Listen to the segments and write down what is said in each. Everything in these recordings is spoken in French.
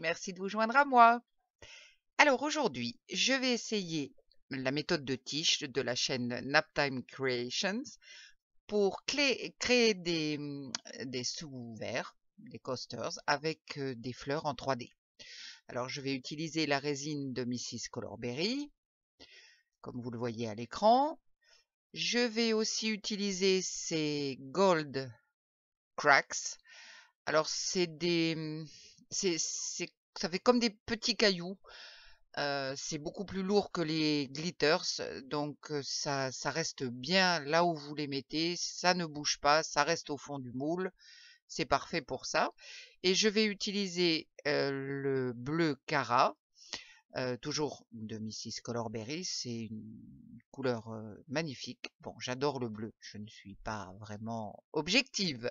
merci de vous joindre à moi. Alors aujourd'hui, je vais essayer la méthode de Tish de la chaîne Naptime Creations pour créer des sous-verres, des coasters avec des fleurs en 3D. Alors je vais utiliser la résine de Mrs. Colorberry, comme vous le voyez à l'écran. Je vais aussi utiliser ces Gold Cracks. Alors ça fait comme des petits cailloux. C'est beaucoup plus lourd que les glitters, donc ça reste bien là où vous les mettez, ça ne bouge pas, ça reste au fond du moule, c'est parfait pour ça. Et je vais utiliser le bleu Cara, toujours de Mrs. Colorberry, c'est une couleur magnifique. Bon, j'adore le bleu, je ne suis pas vraiment objective.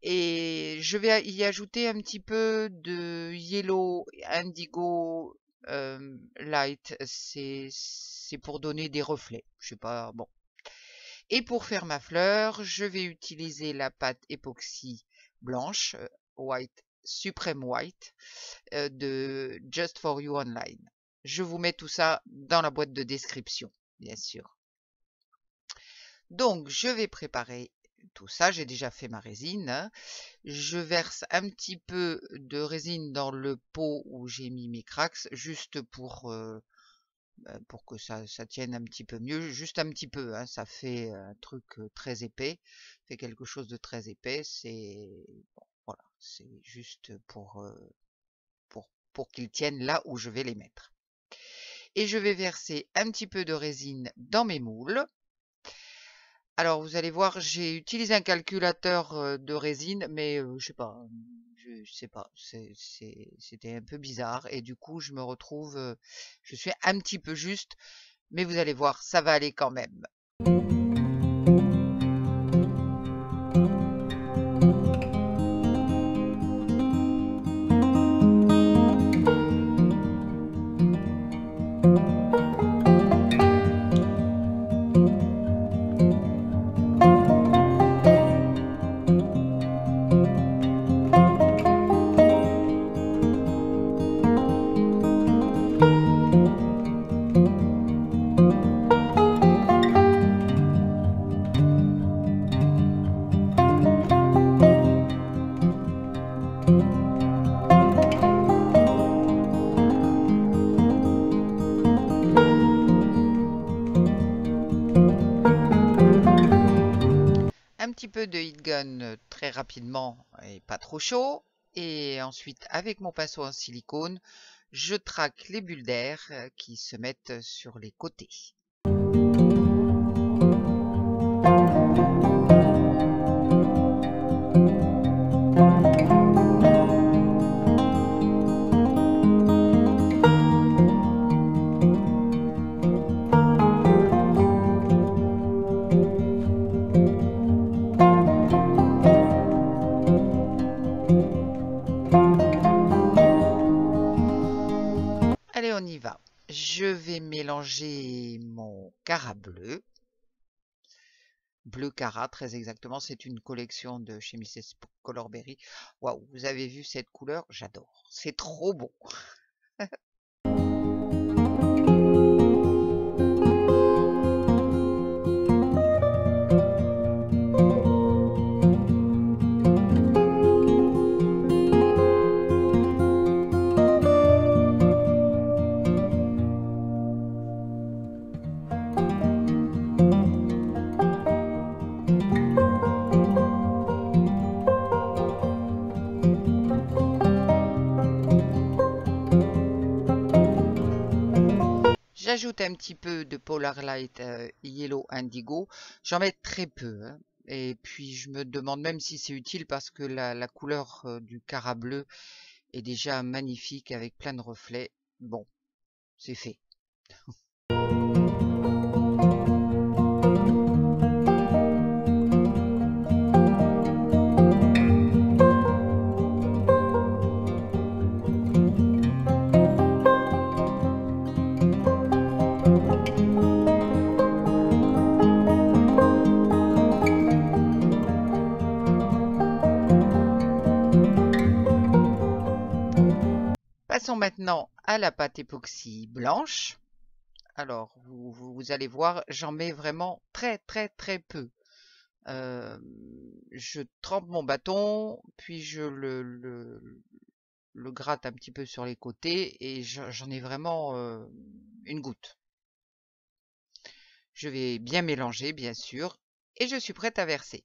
Et je vais y ajouter un petit peu de Yellow Indigo Light, c'est pour donner des reflets, je sais pas, bon. Et pour faire ma fleur, je vais utiliser la pâte époxy blanche, White Supreme White, de Just For You Online. Je vous mets tout ça dans la boîte de description, bien sûr. Donc, je vais préparer tout ça. J'ai déjà fait ma résine. Je verse un petit peu de résine dans le pot où j'ai mis mes cracks, juste pour que ça tienne un petit peu mieux. Juste un petit peu, hein, ça fait un truc très épais. Fait quelque chose de très épais. C'est bon, voilà, c'est juste pour qu'ils tiennent là où je vais les mettre. Et je vais verser un petit peu de résine dans mes moules. Alors vous allez voir, j'ai utilisé un calculateur de résine, mais je sais pas, c'était un peu bizarre et du coup je me retrouve, je suis un petit peu juste, mais vous allez voir, ça va aller quand même. Un petit peu de heat gun très rapidement et pas trop chaud. Et ensuite, avec mon pinceau en silicone, je traque les bulles d'air qui se mettent sur les côtés. Allez, on y va. Je vais mélanger mon Cara bleu. Bleu Cara, très exactement. C'est une collection de chez Mrs. Colorberry. Waouh, vous avez vu cette couleur? J'adore. C'est trop beau. J'ajoute un petit peu de Polar Light Yellow Indigo. J'en mets très peu. Hein. Et puis je me demande même si c'est utile parce que la couleur du Cara bleu est déjà magnifique avec plein de reflets. Bon, c'est fait. Passons maintenant à la pâte époxy blanche. Alors, vous allez voir, j'en mets vraiment très peu. Je trempe mon bâton, puis je le gratte un petit peu sur les côtés et j'en ai vraiment une goutte. Je vais bien mélanger, bien sûr, et je suis prête à verser.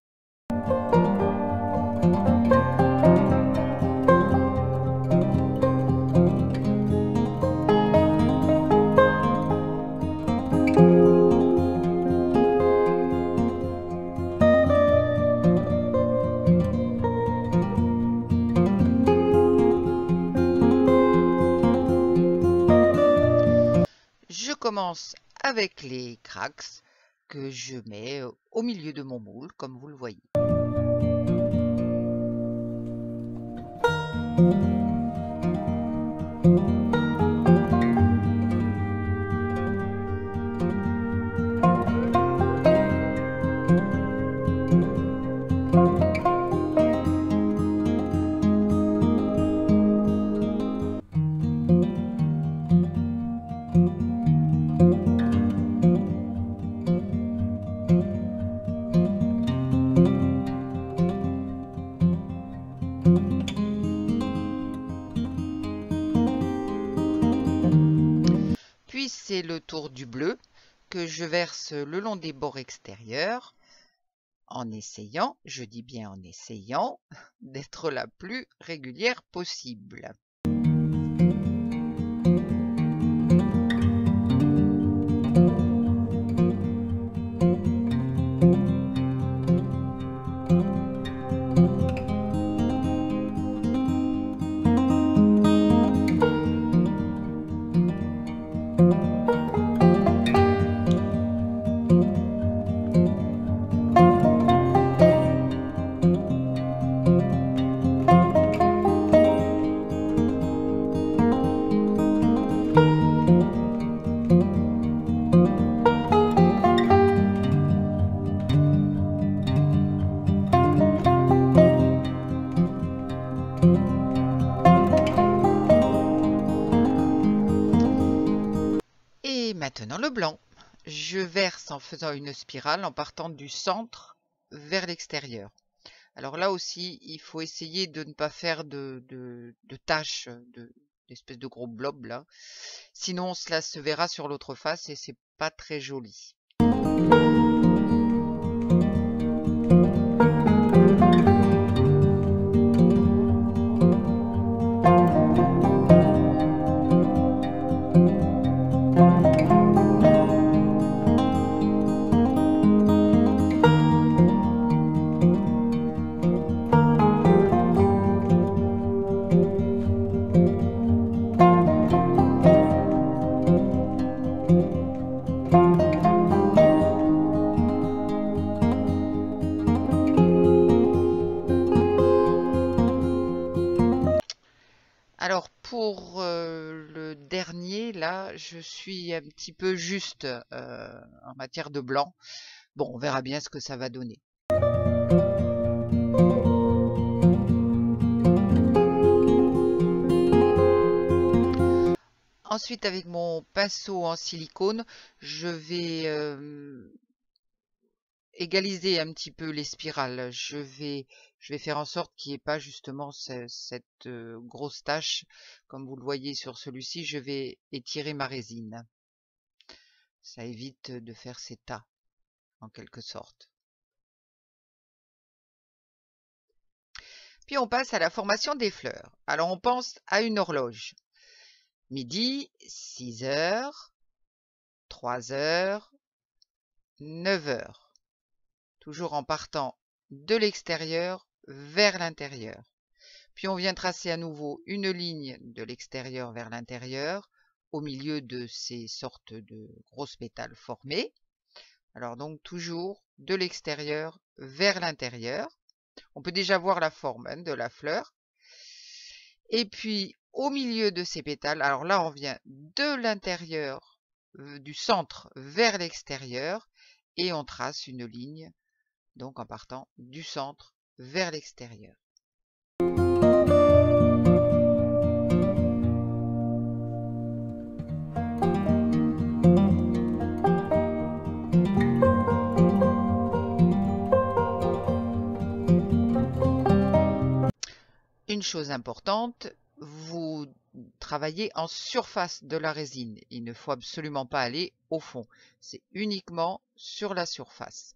Je commence avec les cracks que je mets au milieu de mon moule, comme vous le voyez. Puis c'est le tour du bleu que je verse le long des bords extérieurs en essayant, je dis bien en essayant, d'être la plus régulière possible. Et maintenant le blanc. Je verse en faisant une spirale en partant du centre vers l'extérieur. Alors là aussi, il faut essayer de ne pas faire de taches, d'espèces de gros blobs là. Sinon, cela se verra sur l'autre face et c'est pas très joli. Alors pour le dernier, là, je suis un petit peu juste en matière de blanc. Bon, on verra bien ce que ça va donner. Ensuite, avec mon pinceau en silicone, je vais égaliser un petit peu les spirales. Je vais faire en sorte qu'il n'y ait pas justement cette grosse tache. Comme vous le voyez sur celui-ci, je vais étirer ma résine. Ça évite de faire ces tas, en quelque sorte. Puis on passe à la formation des fleurs. Alors on pense à une horloge. Midi, 6 heures, 3 heures, 9 heures. Toujours en partant de l'extérieur vers l'intérieur. Puis on vient tracer à nouveau une ligne de l'extérieur vers l'intérieur au milieu de ces sortes de grosses pétales formées. Alors donc toujours de l'extérieur vers l'intérieur. On peut déjà voir la forme de la fleur. Et puis au milieu de ces pétales, alors là on vient de l'intérieur, du centre vers l'extérieur et on trace une ligne, donc en partant du centre vers l'extérieur. une chose importante, vous travaillez en surface de la résine. Il ne faut absolument pas aller au fond. C'est uniquement sur la surface.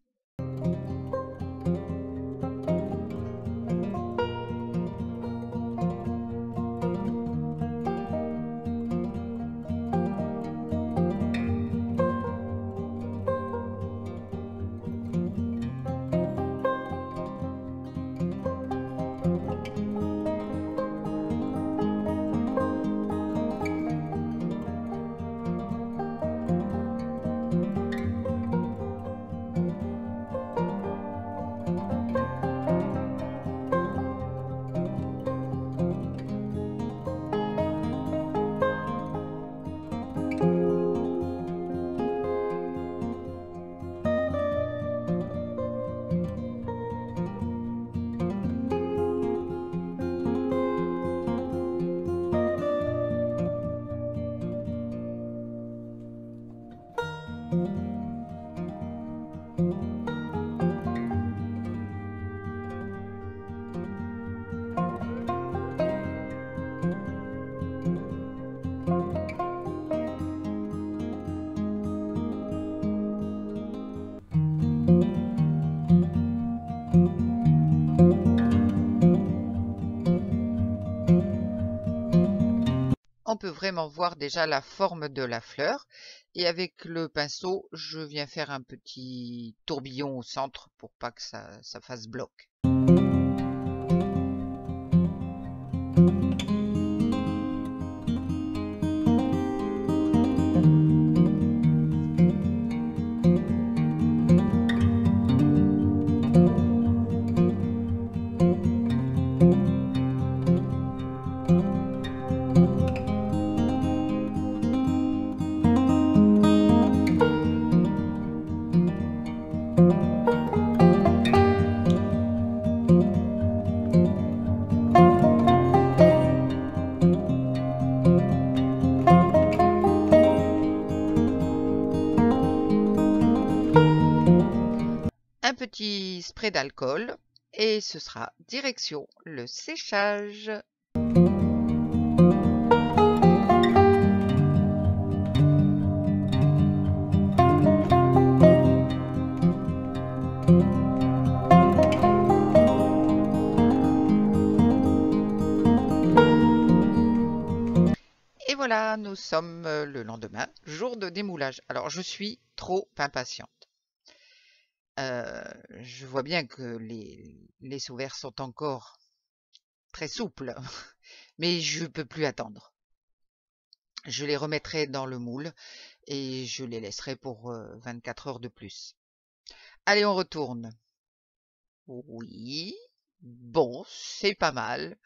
On peut vraiment voir déjà la forme de la fleur et avec le pinceau, je viens faire un petit tourbillon au centre pour pas que ça fasse bloc. Un petit spray d'alcool et ce sera direction le séchage. Et voilà, nous sommes le lendemain, jour de démoulage. Alors, je suis trop impatiente. Je vois bien que les sous-verts sont encore très souples, mais je ne peux plus attendre. Je les remettrai dans le moule et je les laisserai pour 24 heures de plus. Allez, on retourne. Oui, bon, c'est pas mal.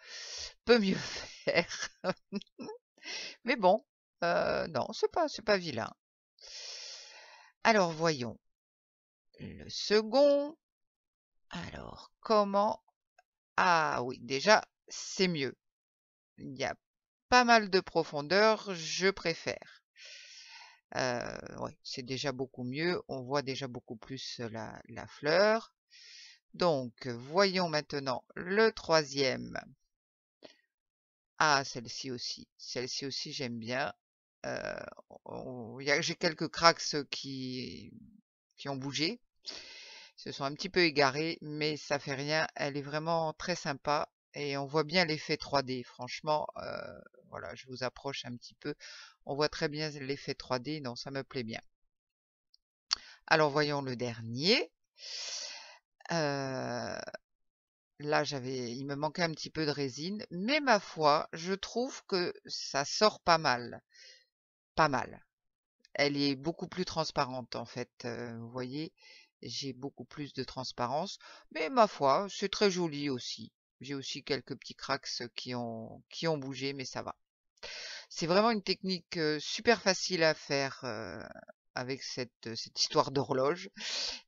Peut mieux faire. Mais bon, non, c'est pas vilain. Alors, voyons. Le second. Alors, comment? Ah oui, déjà, c'est mieux. Il y a pas mal de profondeur, je préfère. Ouais, c'est déjà beaucoup mieux. On voit déjà beaucoup plus la fleur. Donc, voyons maintenant le troisième. Ah, celle-ci aussi. Celle-ci aussi, j'aime bien. J'ai quelques cracks qui ont bougé. Se sont un petit peu égarés, mais ça fait rien. Elle est vraiment très sympa et on voit bien l'effet 3D. Franchement, voilà, je vous approche un petit peu. On voit très bien l'effet 3D, donc ça me plaît bien. Alors voyons le dernier. Là, il me manquait un petit peu de résine, mais ma foi, je trouve que ça sort pas mal. Pas mal. Elle est beaucoup plus transparente en fait. Vous voyez, j'ai beaucoup plus de transparence, mais ma foi, c'est très joli aussi. J'ai aussi quelques petits cracks qui ont bougé, mais ça va. C'est vraiment une technique super facile à faire avec cette histoire d'horloge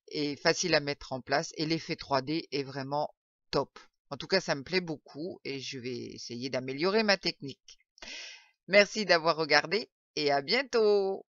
et facile à mettre en place. Et l'effet 3D est vraiment top. En tout cas, ça me plaît beaucoup et je vais essayer d'améliorer ma technique. Merci d'avoir regardé et à bientôt!